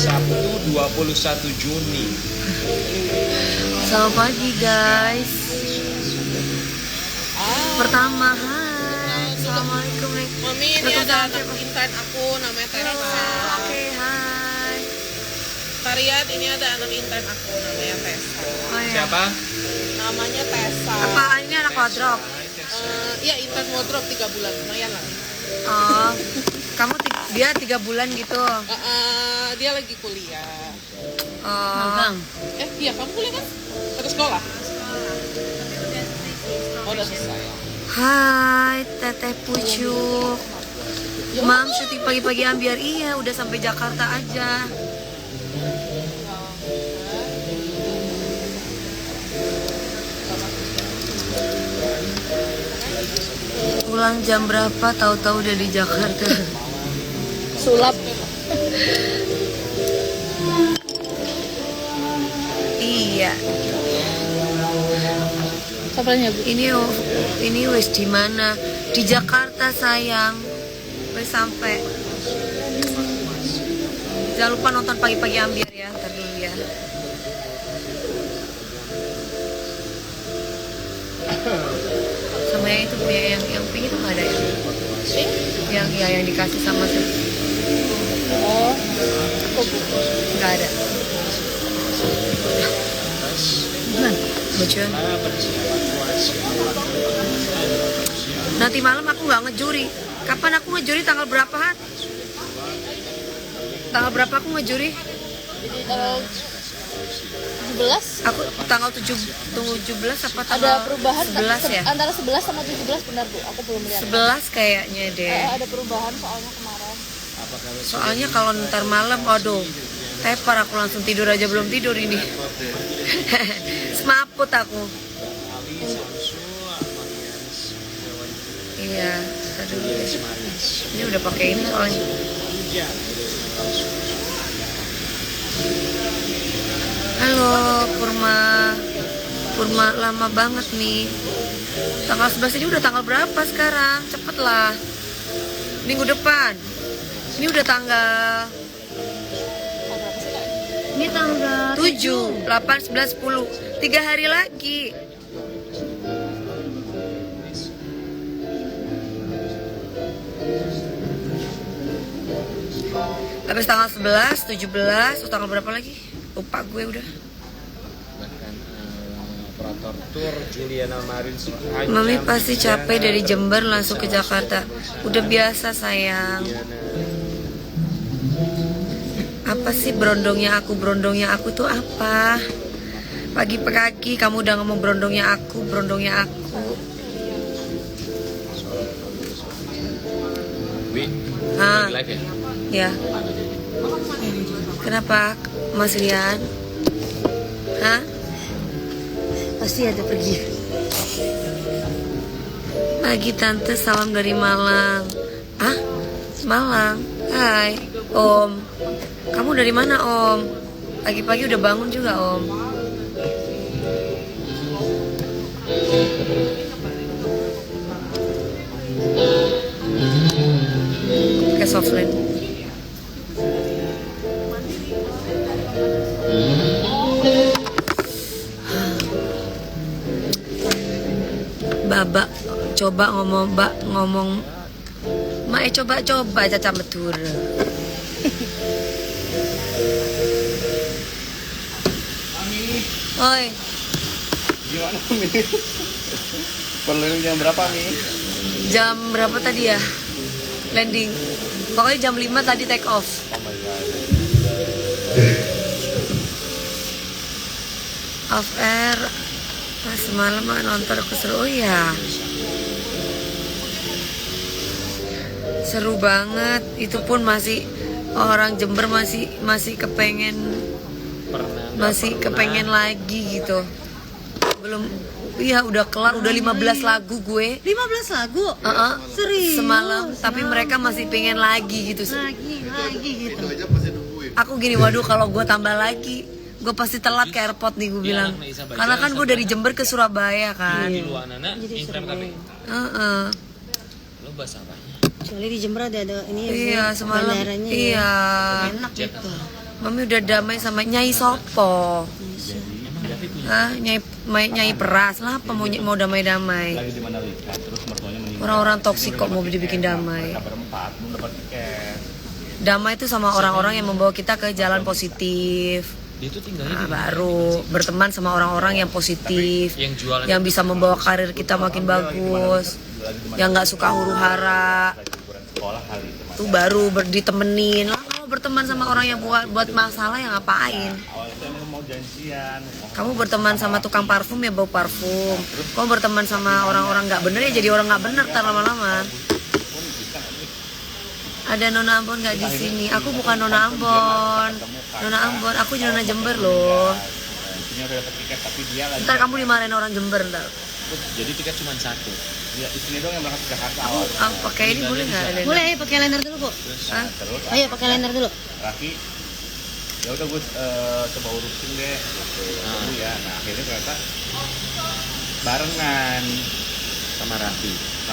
Sabtu 21 Juni. Selamat pagi guys. Pertama, hai. Assalamualaikum. Mami, ini ada anak intern aku namanya Tessa. Oke, hai. Tariat, ini ada anak intern aku namanya Tessa. Oh, ya. Siapa? Namanya Tessa. Apa ini anak wardrobe? Iya, intern wardrobe 3 bulan, lumayan lah. Oh, kamu dia 3 bulan gitu. Dia lagi kuliah. Oh. Iya, kamu kuliah kan? Atau sekolah? Oh, udah selesai. Hai, Teteh Pucuk. Mam, syuting pagi-pagi ambiar. Iya, udah sampai Jakarta aja. Pulang jam berapa? Tahu-tahu udah di Jakarta. Sulap. Iya. Kapannya, Bu? Ini wes di mana? Di Jakarta sayang. Wes sampai. Jangan lupa nonton pagi-pagi ambiar ya. Ntar dulu ya. Sama yang itu punya yang pink itu nggak ada ya? Yang dikasih sama Oh, nggak ada. Bocor. Nanti malam aku nggak ngejuri. Kapan aku ngejuri? Tanggal berapa, Han? Tanggal berapa aku ngejuri? jadi tanggal 17. Aku tanggal 17 apa tanggal Ada perubahan 11 ya? antara 11 sama 17 benar, Bu. Aku belum lihat. 11 kayaknya deh. Ada perubahan soalnya kemarin. Soalnya kalau ntar malam, aduh, tepar aku langsung tidur aja belum tidur ini. Semaput aku. Iya, aduh. Ini udah pakai ini soalnya. Halo, Purma lama banget nih. Tanggal 11 ini udah tanggal berapa sekarang? Cepet lah. Minggu depan. Ini udah tanggal. Ini tanggal 7, 8, 9, 10. 3 hari lagi. Habis tanggal 11, 17, tanggal berapa lagi? Lupa gue udah. Bahkan operator tour Juliana Marin. Mami pasti capek dari Jember langsung ke Jakarta. Udah biasa sayang. Apa sih berondongnya aku? Berondongnya aku tuh apa? Pagi-pagi kamu udah ngomong berondongnya aku, berondongnya aku. Wi, Ah, live ya? ya. Kenapa Mas Rian? Hah? Pasti ada pergi. Pagi tante, salam dari Malang. Ah, Malang. Hai, Om. Kamu dari mana, Om? Pagi-pagi udah bangun juga, Om. Pakai softline. Babak coba ngomong Mae coba caca betul. Oi, Gimana Mi? Perlu jam berapa Mi? jam berapa tadi ya? Landing. Pokoknya jam 5 tadi take off. Oh my god. Off air. Pas semalam nonton aku seru. Oh ya. Seru banget. Itu pun masih orang Jember masih kepengen kepengen lagi gitu. Belum. Iya udah kelar, udah 15 lagu gue. 15 lagu? Serius? Semalam, tapi mereka masih pengen lagi gitu. Lagi gitu. Aku gini, waduh kalau gue tambah lagi, gue pasti telat ke airport nih gue bilang. Karena kan gue dari Jember ke Surabaya kan. Jadi Surabaya. Lo bahasa apa? Kecuali di Jember ada ini ya. Iya, semalam. bandaranya Iya. enak gitu. Mami udah damai sama Nyai Sopo. Nyai Peras lah apa mau damai-damai. Lagi di Mandalika, terus mertuanya meninggal. Orang-orang toksik kok mau dibikin damai. Berempat, belum dapat tiket. Damai itu sama orang-orang yang membawa kita ke jalan positif. Dia tuh tinggalnya Nah, baru berteman sama orang-orang yang positif, yang bisa membawa karir kita makin bagus, yang nggak suka huru-hara. Itu baru ditemenin. Lah kalau berteman sama orang yang buat masalah, yang ngapain? Awalnya tuh emang mau janjian. Kamu berteman sama tukang parfum ya bau parfum. Kamu berteman sama orang-orang nggak bener ya jadi orang nggak bener tar lama-lama. Ada Nona Ambon nggak di sini? Aku bukan Nona Ambon. Nona Ambon, aku Nona Jember loh. Istrinya udah dapat tiket tapi dia lagi. Ntar kamu dimarahin orang Jember ntar. Jadi tiket cuma satu. Ya istrinya doang yang berangkat ke Jakarta awal. Pakai ini boleh nggak? Boleh, ayo pakai liner dulu, Bu. Hah? Terus Ayo pakai liner dulu. Raffi ya udah gue coba urusin deh gitu. Ya nah akhirnya ternyata barengan sama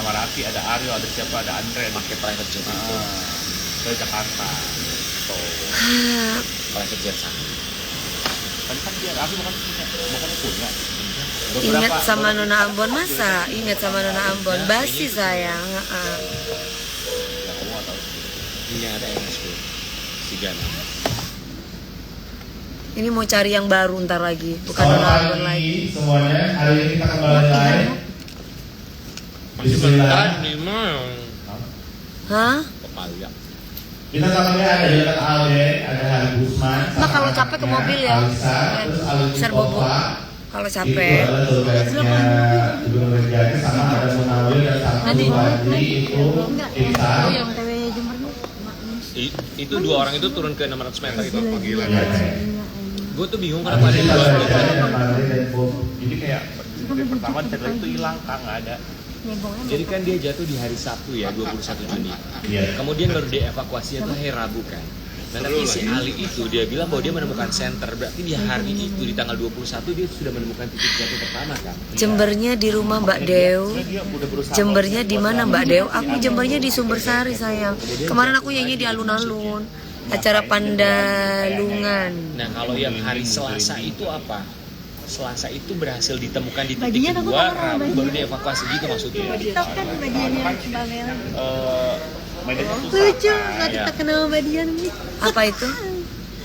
Raffi ada Aryo, ada siapa, ada Andre pakai private jet itu ke Jakarta tuh private jet sana kan dia Raffi bukan punya Ingat sama Nona Ambon masa? Ingat sama Nona Ambon basi sayang. Ya, kamu nggak tahu ini ada MSB Sigana. Ini mau cari yang baru ntar lagi, bukan Nona Ambon lagi. Semuanya, hari ini kita kembali live. Bismillah. Hah? Kepala. Kita tamunya ada Jonathan Alden, ada Hari Gusman. Nah, kalau capek ke mobil ya. Alisa, terus Alin Besar bobo. Mustafa. Kalau Itu capek. adalah saudaranya Gubernur Rejani sama ada Munawir dan satu Fadli itu kita. Yang TW Jember Itu dua orang itu turun ke 600 meter itu apa gila. Iya, Gue tuh bingung kenapa ada Alisa, dua orang. Rejani dan Fadli dan Bob. Jadi kayak dari pertama cedera itu hilang kak nggak ada. Jadi kan dia jatuh di hari Sabtu ya 21 Juni. Iya. Kemudian baru dievakuasinya tuh hari Rabu kan. Nah tapi si Ali itu dia bilang bahwa dia menemukan senter. Berarti di hari itu di tanggal 21 dia sudah menemukan titik jatuh pertama kan. Jembernya di rumah Mbak Dew. Dia udah berusaha. Jembernya di mana Mbak Dew? Aku Jembernya di Sumbersari sayang. Kemarin aku nyanyi di alun-alun. Acara Pandalungan. Nah kalau yang hari Selasa itu apa? Selasa itu berhasil ditemukan di titik Bagian aku kedua, tahu, Rabu bagian. baru dievakuasi gitu maksudnya. TikTok kan bagian yang Babel. Medannya susah, Lucu, kan? nggak Ya. kita kenal bagian nih. Apa itu?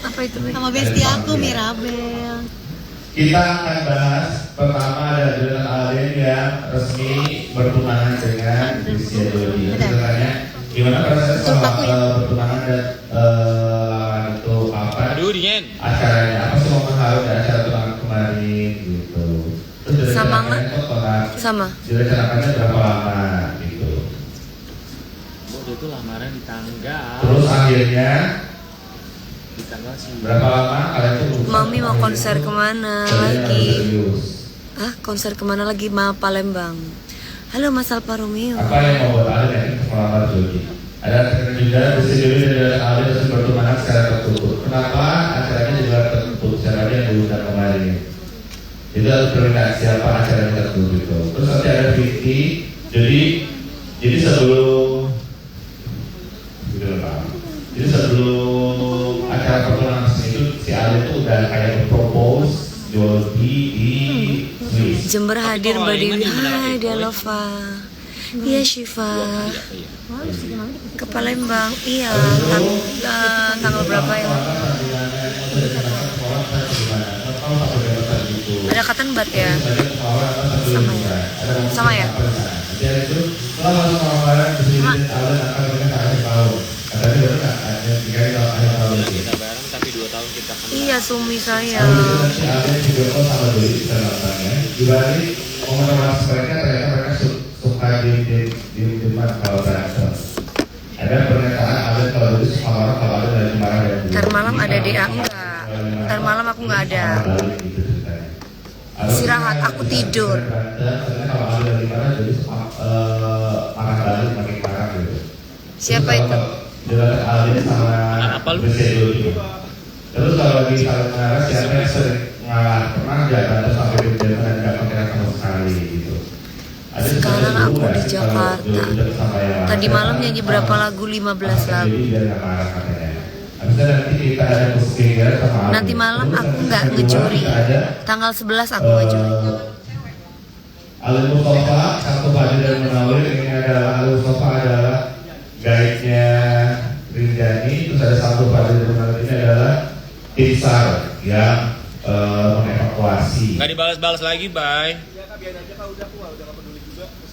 Apa itu? Be? Sama bestie aku Mirabel. Kita akan bahas pertama ada Jonathan Alden yang resmi bertunangan dengan Christian Dodi. Sebenarnya gimana proses bertunangan dan itu apa? Aduh dingin. Acaranya apa sih momen haru dari acara tunangan kemarin gitu. Terus Sama nggak? Sama. Direncanakannya berapa lama gitu. Dia tuh lamaran di tanggal. Terus akhirnya Di tanggal sih. berapa lama kalian tuh lupa? Mami mau konser kemana Kalian lagi? serius. Ah, konser kemana lagi? Ma Palembang. Halo Mas Alfa Romeo. Apa yang membuat Alden yakin untuk melamar Jody? Ada acara juga Christian Dodi dan Alden harus bertunangan secara tertutup. Kenapa acaranya juga tertutup? Siapa yang diundang kemarin? Itu harus berminat siapa acara yang tertutup itu. Terus nanti ada Vicky. Jadi sebelum Jadi sebelum acara pertunangan itu si Ali itu udah kayak propose Jody di Swiss. Jember hadir Mbak Dewi. Ini menarik, Hai Boy. Dialova. Iya Syifa. Ke Palembang. Iya. Tanggal berapa ya? Ada Katenbat ya? Sama ya? Sama ya? Jadi itu kalau masuk pengamalan di sini Alden akan mereka kasih tahu. Katanya benar nggak? Ada 3 tahun lagi. Kita bareng tapi 2 tahun kita kenal. Iya Sumi saya. Si Alden video call sama Dodi bisa nontonnya. Dibalik momen romantis mereka ternyata mereka suka di depan kalau berantem. Ada pernyataan Alden kalau Dodi suka marah kalau Alden lagi marah dan Ntar malam ada DA enggak? Ntar malam aku nggak ada. Istirahat, aku tidur. Kalau Alden lagi marah Dodi suka marah balik makin marah gitu. Siapa itu? Jonathan Alden sama Apa lu? Christian Dodi. Terus kalau lagi saling marah siapa yang sering ngalah? Pernah nggak berantem sampai berjam dan nggak pakai sama sekali gitu? Ada Sekarang sesuatu aku nggak di sih kalau Jakarta. Dodi sama yang Tadi lain? malam nyanyi berapa lagu? 15 lagu. Jadi biar nggak marah katanya. Habis itu nanti kita ada musik sama Alif. Nanti malam Terus aku nanti nggak kedua ngecuri. kita ada, Tanggal 11 aku ngecuri. Alif Mustafa, satu Fadil dan Munawir. Ini adalah Alif Mustafa adalah guide-nya Rinjani. Terus ada satu Fadil dan Munawir, ini adalah tim SAR yang mengevakuasi. Nggak dibalas-balas lagi, bye.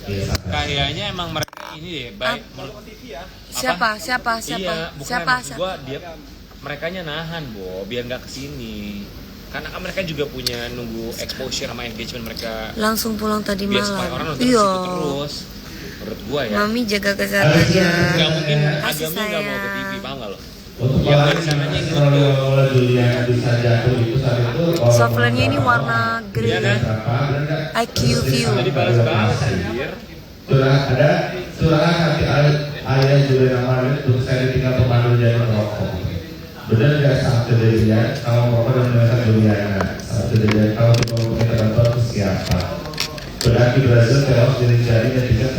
Iya, Kayaknya emang mereka ini deh, baik. Siapa? Iya, bukan Siapa? maksud gua merekanya nahan, Bo, biar nggak kesini. Karena kan mereka juga punya nunggu exposure sama engagement mereka. Langsung pulang tadi Biar supaya orang malam. nonton Iya. situ terus. Menurut gua ya. Mami jaga kesehatan ya. Nggak mungkin Kasih Agami nggak mau ke sayang. TV, paham nggak lo? Untuk Yang orang dari sananya yang yang mulai Juliana bisa jatuh itu saat itu Softlandnya ini warna Iya green. kan? IQ view. Jadi balas-balas anjir. Surah hati ayah Juliana Marin untuk saya ditinggal pemandu jadi merokok. Benar nggak saat kejadian kalau merokok dan menekan Juliana saat kejadian kalau kita mau minta bantuan ke siapa? Berarti Brazil tewas jadi dan tidak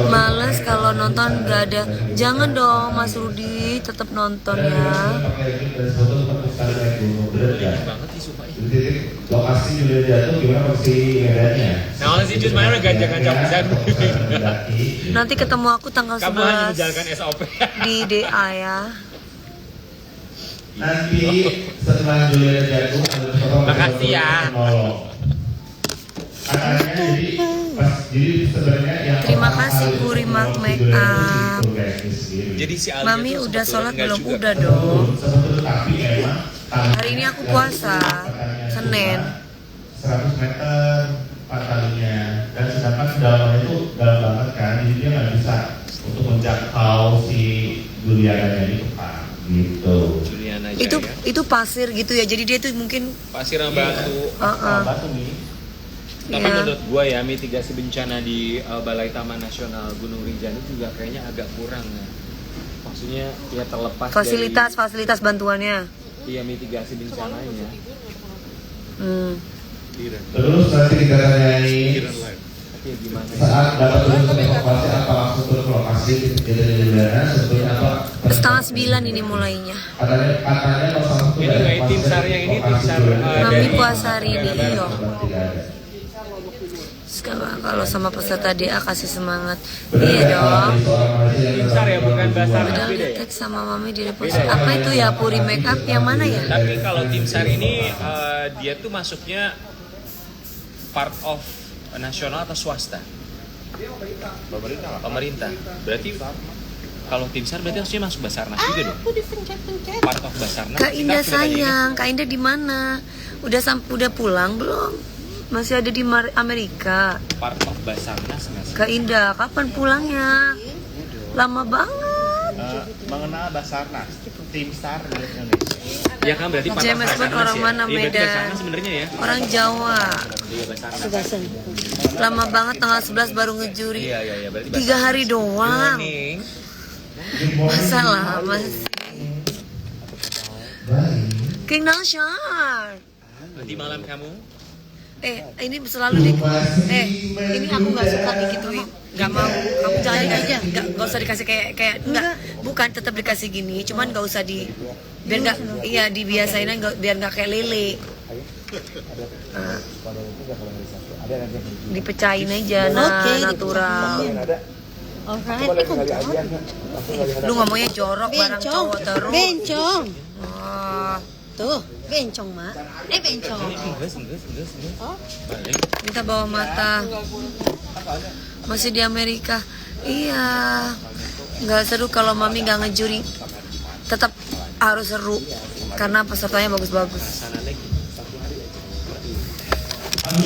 Males kalau nonton nggak ada. Jangan dong Mas Rudi, tetap nonton ya. Banget sih sumpah. Lokasi Juliana jatuh gimana posisi medannya? Nah, sih cuma mana gajah-gajah pisan. Nanti ketemu aku tanggal Kamu hanya 11 menjalankan SOP. di DA ya. Nanti setelah Juliana jatuh, Makasih ya. Jadi sebenarnya yang Terima kasih Puri Mark Make Up. Jadi si Alia Mami tuh udah sebetulnya sholat nggak belum? juga. Udah dong. Tapi memang Hari ini aku puasa, Senin. 100 meter pantainya dan sedangkan dalamnya itu dalam banget kan, jadi dia nggak bisa untuk menjangkau si Juliana ini Pak gitu. Juliana Itu Jaya. itu pasir gitu ya. Jadi dia tuh mungkin Pasir sama batu. Batu nih. Tapi Iya. menurut gua ya mitigasi bencana di Balai Taman Nasional Gunung Rinjani juga kayaknya agak kurang ya. Maksudnya ya terlepas fasilitas bantuannya. dari iya mitigasi bencananya. Terus nanti kita tanyai Tapi ya gimana? saat dapat urusan evakuasi apa langsung turun ke lokasi kejadian Juliana sebetulnya apa? 8:30 ini mulainya. Katanya kalau salah satu Ini kayak tim SAR yang ini tim SAR Mami dari puasa hari ini, Negara iyo. Barat. tidak ada. Sekarang kalau sama peserta DA kasih semangat. Benar Iya nggak kalau dong. di seorang Malaysia yang Tim SAR ya, bukan Basar. Udah Beda ya? litek sama Mami di repost. Beda ya? Apa itu ya Puri Make Up yang mana ya? Tapi kalau tim SAR ini dia tuh masuknya part of nasional atau swasta? Pemerintah. Berarti kalau tim SAR berarti harusnya masuk Basarnas juga dong. Aku dipencet-pencet. Part of Basarnas. Kak Kita Indah harus tanya ini. sayang, Kak Indah di mana? Udah pulang belum? Masih ada di Amerika. Part of Basarnas nggak sih? Kak Indah, kapan pulangnya? Lama banget. Mengenal Basarnas, tim SAR di Indonesia. Ya kan berarti part of James Bond Basarnas orang ya? mana, Iya, berarti Medan? Basarnas sebenarnya ya. Orang Jawa. Iya Basarnas. Lama banget tanggal 11 baru ngejuri. Iya berarti 3 hari doang. Morning. Masa lama sih? Baik. King Nalshar. Nanti malam kamu. Ini selalu ini aku nggak suka digituin, nggak mau. Kamu jangan aja, nggak usah dikasih kayak nggak, bukan tetap dikasih gini, cuman nggak usah biar nggak, iya dibiasain aja, biar nggak kayak lele. Dipecahin aja, natural. Alright, Lu ngomongnya jorok barang cowok terus. bencong. Wah, Tuh, bencong, Mak. Bencong. Enggak. Balik. minta bawa mata. Masih di Amerika. Iya. Nggak seru kalau Mami nggak ngejuri. Tetap harus seru karena pesertanya bagus-bagus. Sana lagi.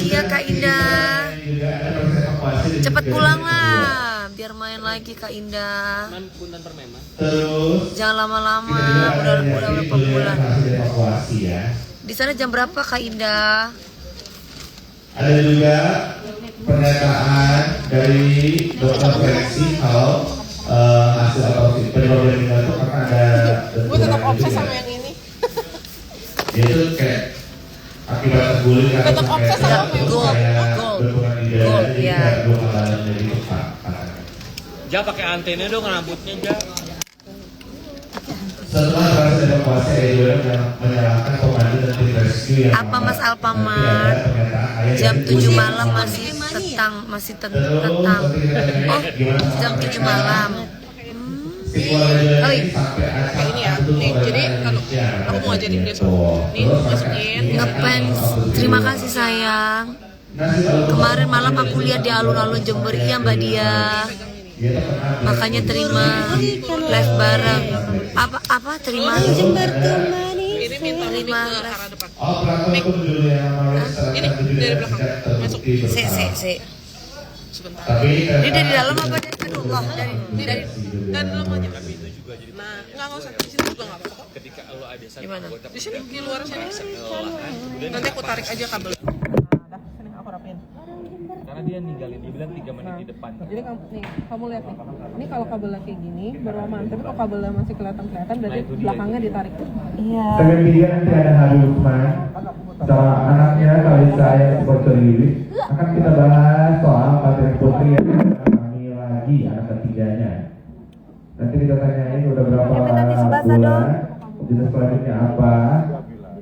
Iya Kak Indah. Cepet pulang lah, biar main lagi Kak Indah. Punten permainan. Terus Jangan lama-lama, udah berapa bulan. Evakuasi ya. Di sana jam berapa Kak Indah? Ada juga pernyataan dari dokter forensik kalau hasil otopsi penyebab yang meninggal itu karena ada Gue tetap benturan obses gitu sama ya. yang ini. Dia itu kayak akibat terguling atau Tetap obses sama yang gold, kayak gold. benturan di dada Gold, jadi ya. kayak luka dalamnya gitu Pak katanya. Ja pakai antena dong rambutnya Ja. Setelah proses evakuasi, Edwin menyalahkan komandan dan tim rescue yang Apa Mas Alfamart? Jam 7 malam masih tentang. Oh, jam 7 malam. Oh ini ya, nih jadi kalau aku mau ajarin dia nih masukin Ngefans, terima kasih sayang. Kemarin malam aku lihat di alun-alun Jember, iya Mbak Dia. Makanya terima live bareng. Apa terima? Jember tuh manis. ini minta lebih Terima. ke arah depan. Oh, peraturan itu dulu yang Ini dari belakang masuk. Si. Sebentar. Tapi Ini dari dalam apa dari Allah? Dari Dari dalam aja. Nah, nggak usah di sini juga nggak apa-apa. Ketika lo ada satu Gimana? Di sini di luar sini. Nanti aku tarik aja kabel. Dah, sini aku rapiin. karena dia ninggalin, dia bilang 3 menit di depan. Jadi kamu lihat nih. Ini kalau kabelnya kayak gini baru aman. Tapi kalau kabelnya masih kelihatan berarti belakangnya ditarik. Iya. Kemudian nanti ada Habib Usman sama anaknya Kalisa yang sponsor Wiwi akan kita bahas soal Patrick Putri yang kami lagi anak ketiganya. Nanti kita tanyain udah berapa bulan, jenis kelaminnya apa,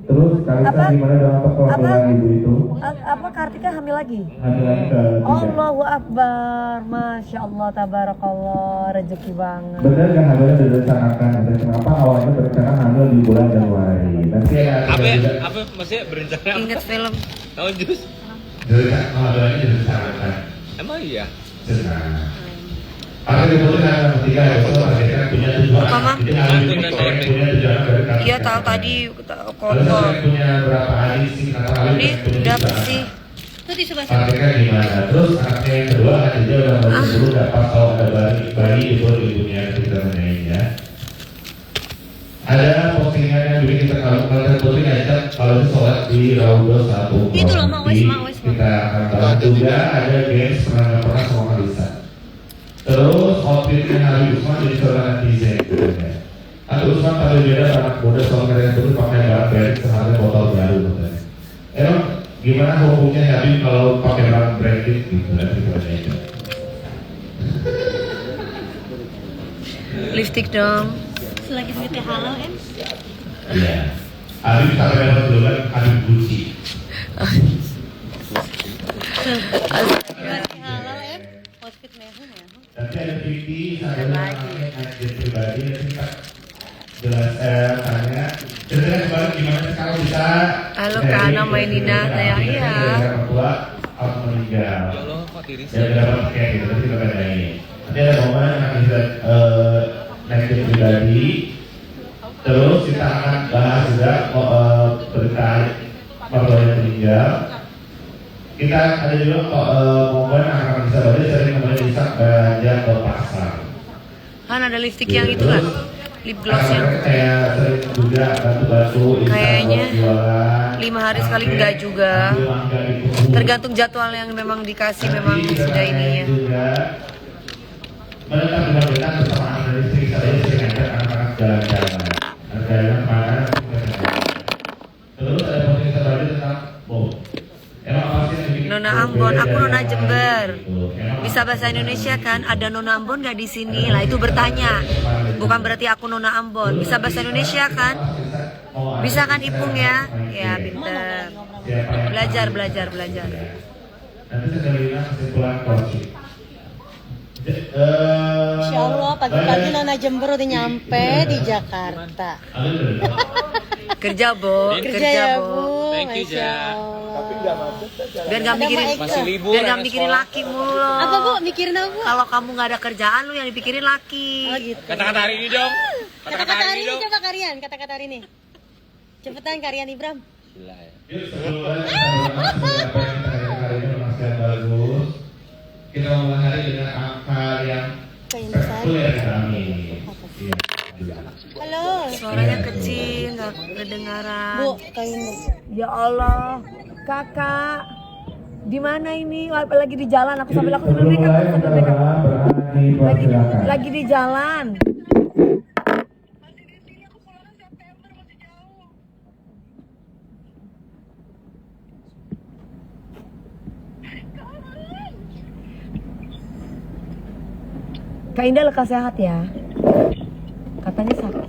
terus Kalisa gimana dalam perkembangan ibu itu? Apa Kartika hamil lagi? Hamil lagi ketiga. Allahu Akbar, Masya Allah, Tabarakallah, rezeki banget. Benar kan hamilnya sudah direncanakan? Dan kenapa awalnya berencana hamil di bulan Januari? Nanti Apa maksudnya berencana? Ingat film? Tahun jus? Hamilnya direncanakan. Emang iya? Senang. Akhirnya kemudian yang ketiga itu akhirnya punya tujuan. Mama? Punya tujuan dari kami. Iya tahu tadi Lalu kotor. saya punya berapa hari sih kata kali. Ini udah bersih. Tuh di sebelah sana. Akhirnya gimana? Terus anaknya yang kedua kan dia udah mau dulu dapat kalau ada bayi itu ibunya kita tanyain ya. Ada postingan yang bikin kita kalau posting aja kalau sholat di Raudhah 1. Itu loh, Mak, wes, Mak. Kita akan bahas juga ada games pernah sama Kalisa. Terus outfitnya Habib Usman jadi seorang netizen katanya. Habib Usman pada beda anak muda soal kalian itu pakai barang branded seharga botol baru katanya. Emang gimana hukumnya Habib kalau pakai barang branded gitu nanti kita itu. Lipstick dong. Selagi duitnya halal, Em. Iya. Habib sampai lewat duluan Habib Gucci. Duitnya halal, Em. Outfit mehun ya. Nanti ada Vicky sampai namanya ngajar pribadi nanti kita jelas tanya. Cerita kembali gimana sekarang bisa. Halo Kak Ana Mainina, saya iya. Tua harus meninggal. Ya Allah, kok tiris? Ya dapat kayak gitu nanti kita tanyain. Nanti ada momen yang bisa ngajar pribadi. Terus kita akan bahas juga berita yang meninggal. Kita ada juga momen akan bisa baca sering namanya bisa belanja ke pasar. Kan ada lipstick yang itu kan? Lip gloss yang Kayak sering juga batu-batu. kayaknya 5 hari sekali enggak juga. Tergantung jadwal yang memang dikasih memang sudah ininya. Menetap dengan benar bersama anak istri saya sering ngajak anak-anak jalan-jalan. Jalan mana? Terus ada posting terbaru tentang bom. Nona Ambon, aku Nona Jember. Bisa bahasa Indonesia kan? Ada Nona Ambon nggak di sini? Lah itu bertanya. Bukan berarti aku Nona Ambon. Bisa bahasa Indonesia kan? Bisa kan Ipung ya? Ya pinter. Belajar. Nanti saya bilang kesimpulan coaching. Insya Allah pagi-pagi Nona Jember udah nyampe di Jakarta. Kerja Bo, Kerja ya Bu, Thank you, Masya Ja. Allah. Biar nggak mikirin, Masih libur. biar nggak anak mikirin sekolah. laki mulu loh. Apa Bu? Mikirin apa Bu? Kalau kamu nggak ada kerjaan lu yang dipikirin laki. Oh gitu. Kata-kata hari ini dong. Kata-kata hari ini coba Karian, kata-kata hari ini. Cepetan Karian Ibram. Gila ya. Yuk sebelumnya hari ini masih bagus. Kita mulai hari dengan angka yang spektakuler kami. Halo. Suaranya kecil, nggak kedengaran. Bu, kain Bu. Ya Allah, kakak, di mana ini? Lagi di jalan. Aku sambil make up. Lagi di jalan. Kak Indah lekas sehat ya. Katanya sakit.